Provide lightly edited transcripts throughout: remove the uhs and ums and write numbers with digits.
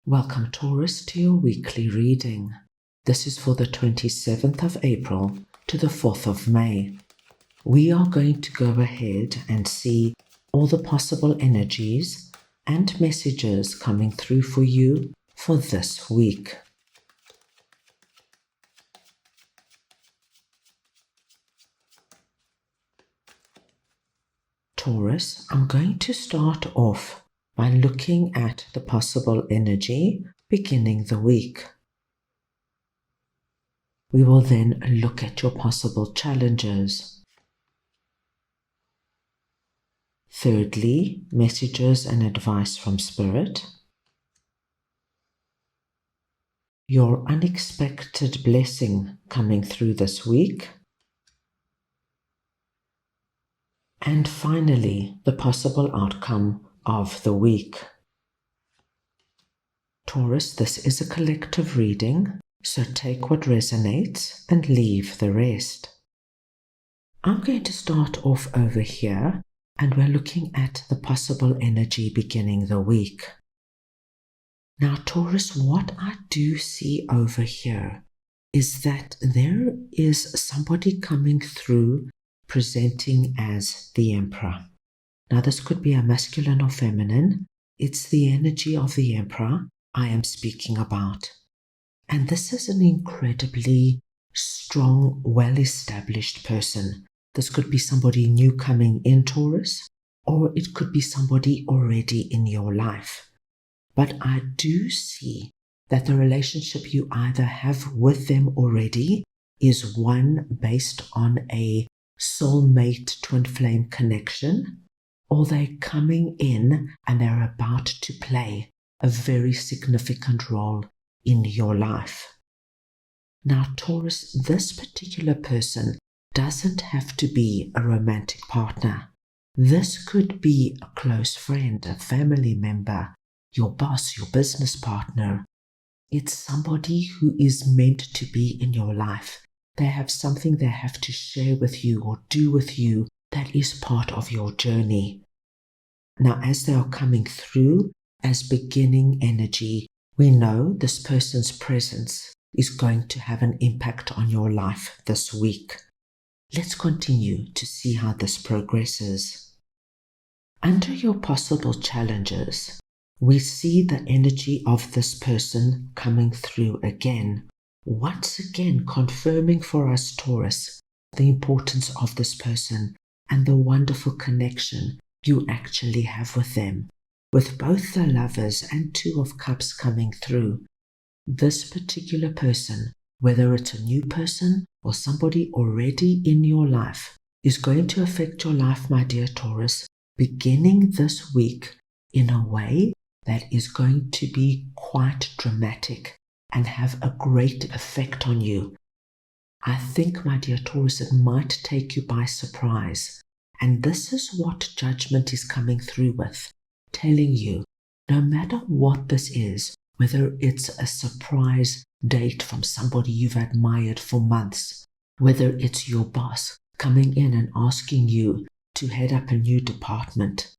Welcome, Taurus, to your weekly reading. This is for the 27th of April to the 4th of May. We are going to go ahead and see all the possible energies and messages coming through for you for this week. Taurus, I'm going to start off by looking at the possible energy beginning the week. We will then look at your possible challenges. Thirdly, messages and advice from Spirit. Your unexpected blessing coming through this week. And finally, the possible outcome of the week. Taurus, this is a collective reading, so take what resonates and leave the rest. I'm going to start off over here, and we're looking at the possible energy beginning the week. Now, Taurus, what I do see over here is that there is somebody coming through presenting as the Emperor. Now, this could be a masculine or feminine. It's the energy of the Emperor I am speaking about. And this is an incredibly strong, well-established person. This could be somebody new coming in, Taurus, or it could be somebody already in your life. But I do see that the relationship you either have with them already is one based on a soulmate twin flame connection, or they're coming in and they're about to play a very significant role in your life. Now, Taurus, this particular person doesn't have to be a romantic partner. This could be a close friend, a family member, your boss, your business partner. It's somebody who is meant to be in your life. They have something they have to share with you or do with you that is part of your journey. Now, as they are coming through as beginning energy, we know this person's presence is going to have an impact on your life this week. Let's continue to see how this progresses. Under your possible challenges, we see the energy of this person coming through again. Once again, confirming for us, Taurus, the importance of this person and the wonderful connection you actually have with them. With both the Lovers and Two of Cups coming through, this particular person, whether it's a new person or somebody already in your life, is going to affect your life, my dear Taurus, beginning this week in a way that is going to be quite dramatic and have a great effect on you. I think, my dear Taurus, it might take you by surprise. And this is what judgment is coming through with, telling you, no matter what this is, whether it's a surprise date from somebody you've admired for months, whether it's your boss coming in and asking you to head up a new department,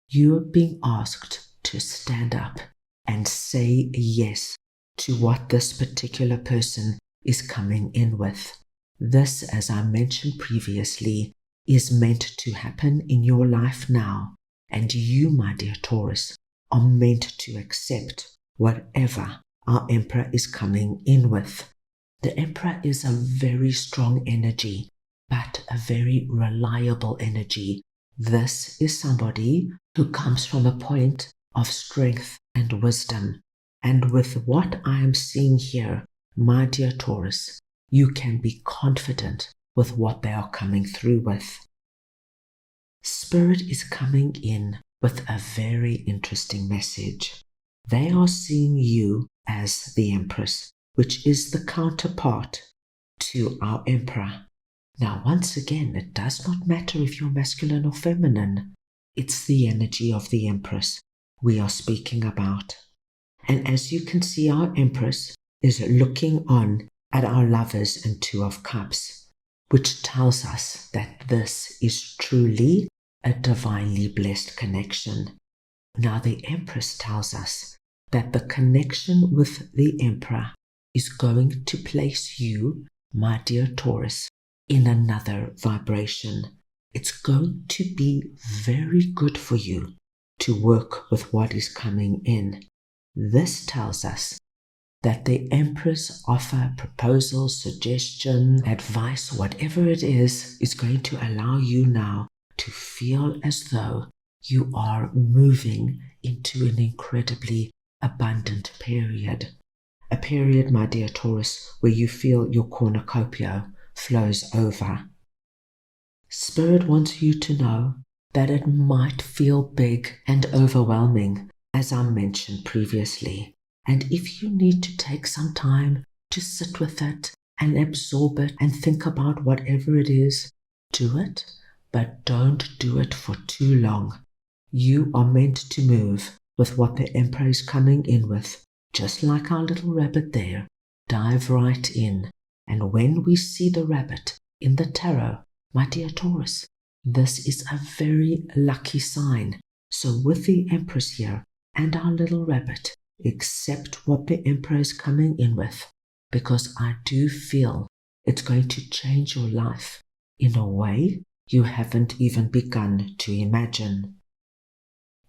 you are being asked to stand up and say yes to what this particular person is coming in with. This, as I mentioned previously, is meant to happen in your life now, and you, my dear Taurus, are meant to accept whatever our Emperor is coming in with. The Emperor is a very strong energy, but a very reliable energy. This is somebody who comes from a point of strength and wisdom. And with what I am seeing here, my dear Taurus, you can be confident with what they are coming through with. Spirit is coming in with a very interesting message. They are seeing you as the Empress, which is the counterpart to our Emperor. Now, once again, it does not matter if you're masculine or feminine. It's the energy of the Empress we are speaking about. And as you can see, our Empress is looking on at our Lovers and Two of Cups, which tells us that this is truly a divinely blessed connection. Now, the Empress tells us that the connection with the Emperor is going to place you, my dear Taurus, in another vibration. It's going to be very good for you to work with what is coming in. This tells us that the Emperor's offer, proposal, suggestion, advice, whatever it is going to allow you now to feel as though you are moving into an incredibly abundant period. A period, my dear Taurus, where you feel your cornucopia flows over. Spirit wants you to know that it might feel big and overwhelming, as I mentioned previously. And if you need to take some time to sit with it and absorb it and think about whatever it is, do it, but don't do it for too long. You are meant to move with what the Emperor is coming in with, just like our little rabbit there. Dive right in. And when we see the rabbit in the tarot, my dear Taurus, this is a very lucky sign. So with the Empress here and our little rabbit, accept what the Emperor is coming in with, because I do feel it's going to change your life in a way you haven't even begun to imagine.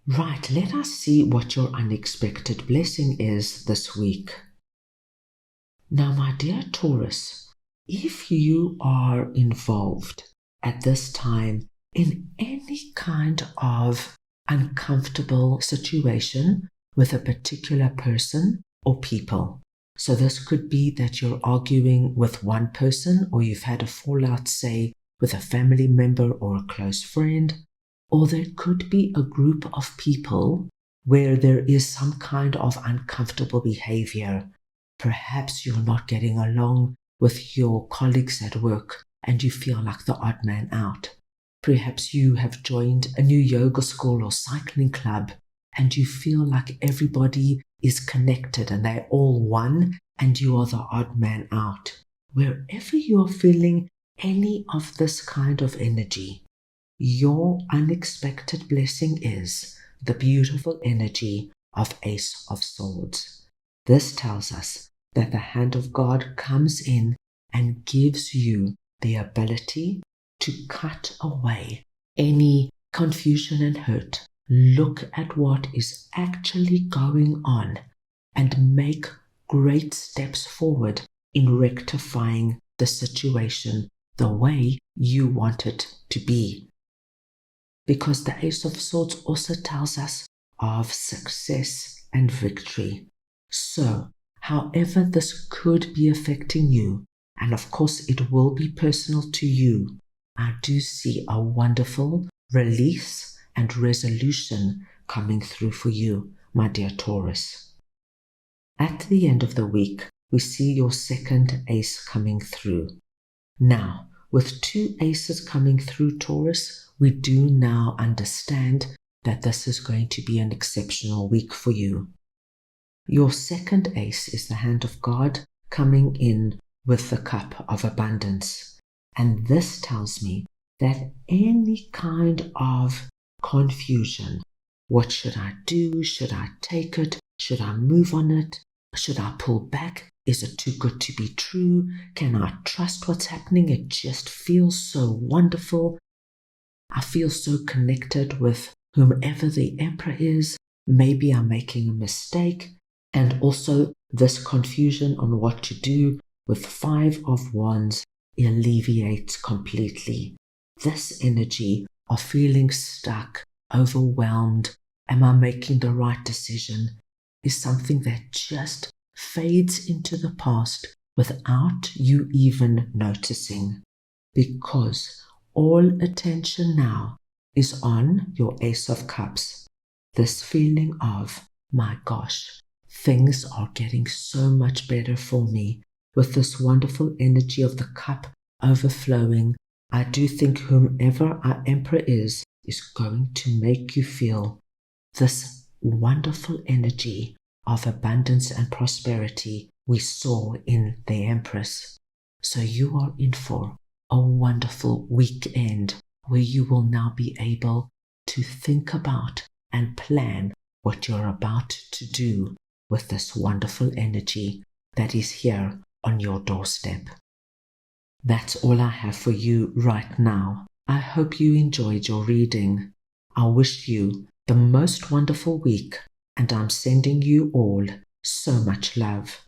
Right, let us see what your unexpected blessing is this week. Now, my dear Taurus, if you are involved at this time in any kind of uncomfortable situation with a particular person or people, so this could be that you're arguing with one person, or you've had a fallout, say, with a family member or a close friend, or there could be a group of people where there is some kind of uncomfortable behavior. Perhaps you're not getting along with your colleagues at work and you feel like the odd man out. Perhaps you have joined a new yoga school or cycling club and you feel like everybody is connected and they're all one and you are the odd man out. Wherever you are feeling any of this kind of energy, your unexpected blessing is the beautiful energy of Ace of Swords. This tells us that the hand of God comes in and gives you the ability to cut away any confusion and hurt. Look at what is actually going on and make great steps forward in rectifying the situation the way you want it to be. Because the Ace of Swords also tells us of success and victory. So, however this could be affecting you, and of course it will be personal to you, I do see a wonderful release and resolution coming through for you, my dear Taurus. At the end of the week, we see your second ace coming through. Now, with two aces coming through, Taurus, we do now understand that this is going to be an exceptional week for you. Your second ace is the hand of God coming in with the cup of abundance. And this tells me that any kind of confusion, what should I do? Should I take it? Should I move on it? Should I pull back? Is it too good to be true? Can I trust what's happening? It just feels so wonderful. I feel so connected with whomever the Emperor is. Maybe I'm making a mistake. And also this confusion on what to do with Five of Wands alleviates completely. This energy of feeling stuck, overwhelmed, am I making the right decision, is something that just fades into the past without you even noticing. Because all attention now is on your Ace of Cups. This feeling of, my gosh, things are getting so much better for me. With this wonderful energy of the cup overflowing, I do think whomever our Emperor is going to make you feel this wonderful energy of abundance and prosperity we saw in the Empress. So you are in for a wonderful weekend where you will now be able to think about and plan what you're about to do with this wonderful energy that is here on your doorstep. That's all I have for you right now. I hope you enjoyed your reading. I wish you the most wonderful week, and I'm sending you all so much love.